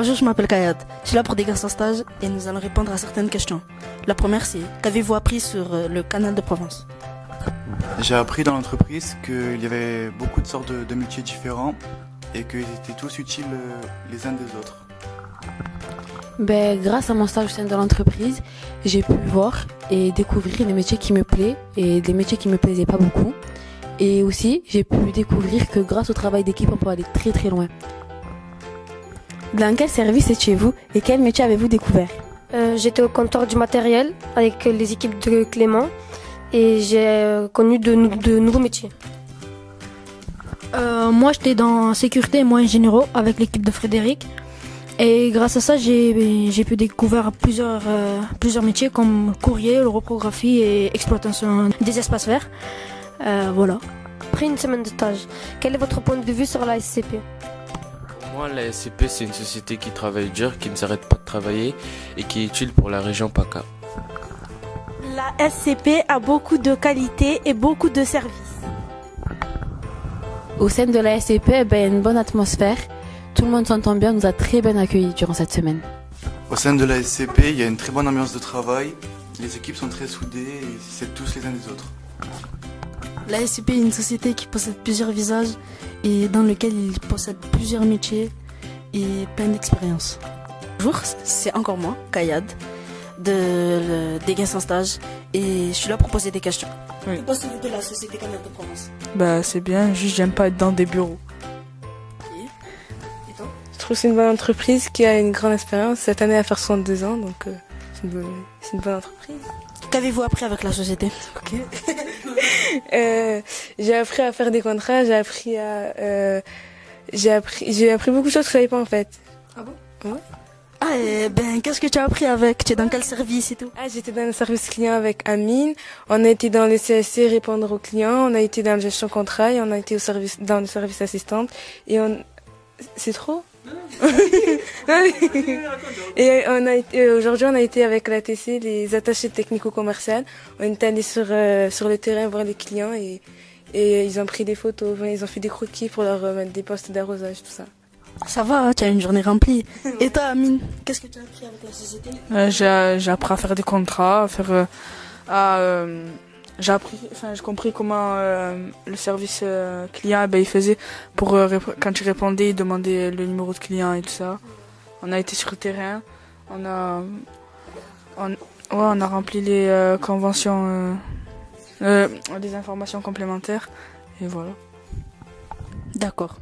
Bonjour, je m'appelle Kayad. Je suis là pour des grâces en stage et nous allons répondre à certaines questions. La première, c'est qu'avez-vous appris sur le canal de Provence? J'ai appris dans l'entreprise qu'il y avait beaucoup de sortes de métiers différents et qu'ils étaient tous utiles les uns des autres. Grâce à mon stage au sein de l'entreprise, j'ai pu voir et découvrir des métiers qui me plaisent et des métiers qui me plaisaient pas beaucoup. Et aussi, j'ai pu découvrir que grâce au travail d'équipe, on peut aller très très loin. Dans quel service étiez-vous et quel métier avez-vous découvert? J'étais au comptoir du matériel avec les équipes de Clément et j'ai connu de nouveaux métiers. Moi, j'étais dans sécurité et moyens généraux avec l'équipe de Frédéric. Et grâce à ça, j'ai pu découvrir plusieurs métiers comme courrier, reprographie et exploitation des espaces verts. Voilà. Après une semaine de stage, quel est votre point de vue sur la SCP? Pour moi, la SCP, c'est une société qui travaille dur, qui ne s'arrête pas de travailler et qui est utile pour la région PACA. La SCP a beaucoup de qualités et beaucoup de services. Au sein de la SCP, il y a une bonne atmosphère. Tout le monde s'entend bien, nous a très bien accueillis durant cette semaine. Au sein de la SCP, il y a une très bonne ambiance de travail. Les équipes sont très soudées et s'aident tous les uns des autres. La SCP est une société qui possède plusieurs visages et dans lequel il possède plusieurs métiers et plein d'expériences. Bonjour, c'est encore moi, Kayad, des Gains en stage et je suis là pour poser des questions. Oui. Que pensez-vous de la société Canal de Provence? C'est bien, juste j'aime pas être dans des bureaux. Et toi? Je trouve que c'est une bonne entreprise qui a une grande expérience. Cette année, elle va faire 62 ans, donc c'est une bonne entreprise. Qu'avez-vous appris avec la société? J'ai appris à faire des contrats, j'ai appris beaucoup de choses que je savais pas en fait. Ah bon? Ouais. Qu'est-ce que tu as appris avec? Tu es dans quel service et tout? J'étais dans le service client avec Amine, on a été dans le CSC répondre aux clients, on a été dans la gestion contrat et on a été dans le service assistante et c'est trop? Et aujourd'hui on a été avec la TC, les attachés technico-commerciales. On est allé sur le terrain voir les clients et ils ont pris des photos, ils ont fait des croquis pour leur mettre des postes d'arrosage, tout ça. Ça va, hein, tu as une journée remplie. Et toi, Amine, qu'est-ce que tu as appris avec la société? J'ai appris à faire des contrats, j'ai compris comment le service client il faisait pour quand il répondait, il demandait le numéro de client et tout ça. On a été sur le terrain, on a rempli les conventions, des informations complémentaires et voilà. D'accord.